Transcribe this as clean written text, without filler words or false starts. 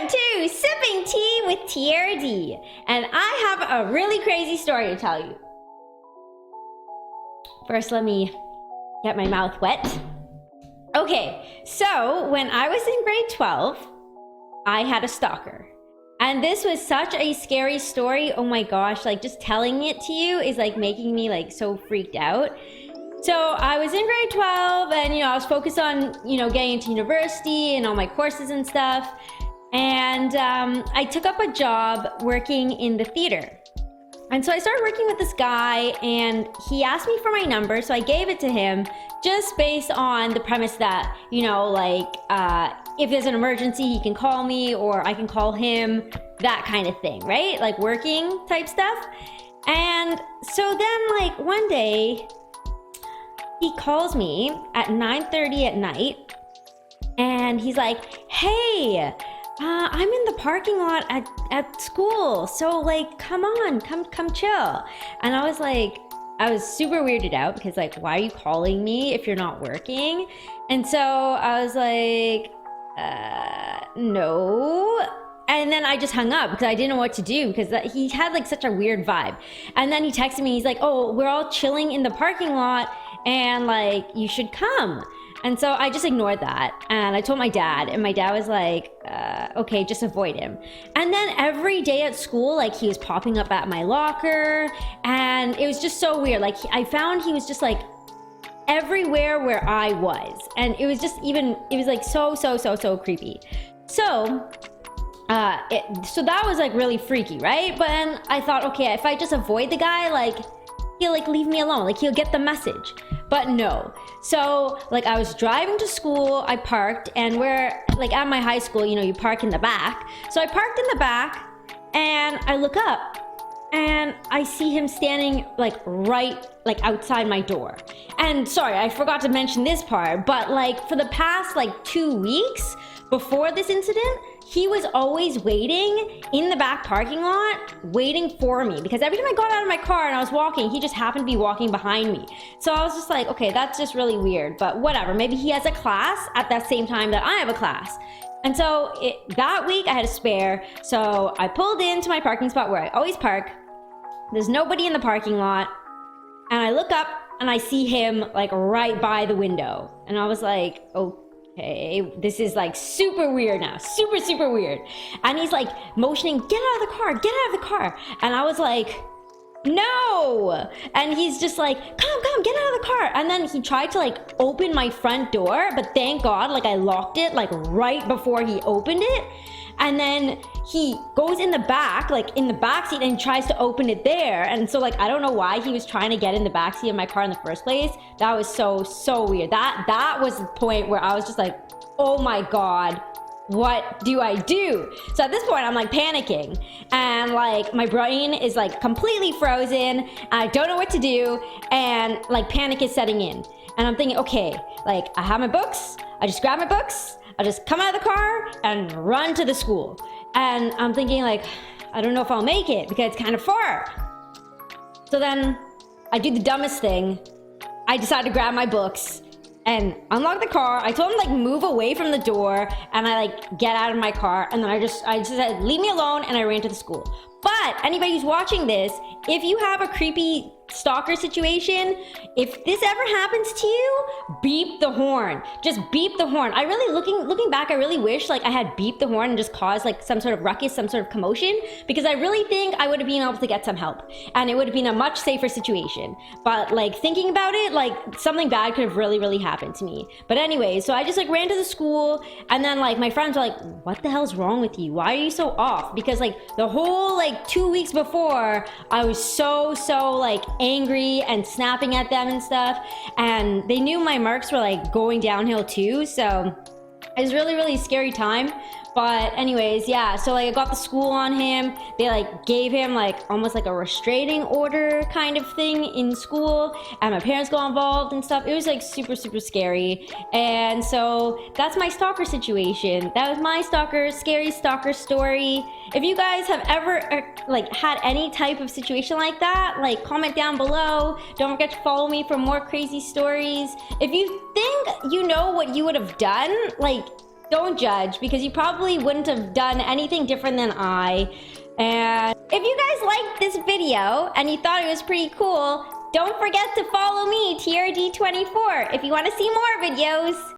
to Sipping Tea with TRD, and I have a really crazy story to tell you. First, let me get my mouth wet. Okay, so when I was in grade 12, I had a stalker. And this was such a scary story. Oh my gosh, like just telling it to you is like making me like so freaked out. So I was in grade 12 and, I was focused on, getting into university and all my courses and stuff. And I took up a job working in the theater. And so I started working with this guy and he asked me for my number. So I gave it to him just based on the premise that, if there's an emergency, he can call me or I can call him, that kind of thing, right? Like working type stuff. And so then one day he calls me at 9:30 at night and he's like, hey, I'm in the parking lot at school. So come on, come chill. And I was super weirded out because why are you calling me if you're not working? And so I was like, no. And then I just hung up because I didn't know what to do because he had such a weird vibe. And then he texted me, he's like, oh, we're all chilling in the parking lot and you should come. And so I just ignored that and I told my dad and my dad was like, okay, just avoid him. And then every day at school, he was popping up at my locker and it was just so weird. I found he was just everywhere where I was. And it was just it was so creepy. So, so that was really freaky, right? But then I thought, okay, if I just avoid the guy, he'll leave me alone, he'll get the message. But no. So I was driving to school, I parked, and we're at my high school, you park in the back. So I parked in the back and I look up and I see him standing right outside my door. And sorry, I forgot to mention this part, but for the past 2 weeks before this incident, he was always waiting in the back parking lot, waiting for me. Because every time I got out of my car and I was walking, he just happened to be walking behind me. So I was just like, okay, that's just really weird, but whatever. Maybe he has a class at that same time that I have a class. And so that week I had a spare. So I pulled into my parking spot where I always park. There's nobody in the parking lot. And I look up and I see him right by the window. And I was like, okay, this is super weird now. Super weird. And he's motioning, get out of the car, get out of the car. And I was like, no. And he's just come, get out of the car. And then he tried to open my front door, but thank God, I locked it right before he opened it. And then he goes in the back, in the back seat and tries to open it there. And so I don't know why he was trying to get in the back seat of my car in the first place. That was so weird. That was the point where I was just oh my God, what do I do? So at this point I'm panicking and my brain is completely frozen. I don't know what to do and panic is setting in. And I'm thinking, okay, I have my books. I just grab my books. I just come out of the car and run to the school. And I'm thinking I don't know if I'll make it because it's kind of far. So then I do the dumbest thing. I decide to grab my books and unlock the car. I told him move away from the door and I get out of my car and then I just said, leave me alone, and I ran to the school. But anybody who's watching this, if you have a creepy stalker situation, if this ever happens to you, beep the horn. Just beep the horn. I really, looking back, I really wish I had beeped the horn and just caused some sort of ruckus, some sort of commotion, because I really think I would have been able to get some help and it would have been a much safer situation. But thinking about it, something bad could have really happened to me. But anyway, so I just ran to the school and then my friends were what the hell's wrong with you? Why are you so off? Because the whole 2 weeks before, I was so angry and snapping at them and stuff, and they knew my marks were going downhill too, so it was really scary time. But anyways, yeah, so I got the school on him. They gave him almost a restraining order kind of thing in school, and my parents got involved and stuff. It was super scary. And so that's my stalker situation. That was my scary stalker story. If you guys have ever had any type of situation like that, comment down below. Don't forget to follow me for more crazy stories. If you think you know what you would have done, Don't judge, because you probably wouldn't have done anything different than I. And if you guys liked this video and you thought it was pretty cool, don't forget to follow me, TRD24, if you want to see more videos.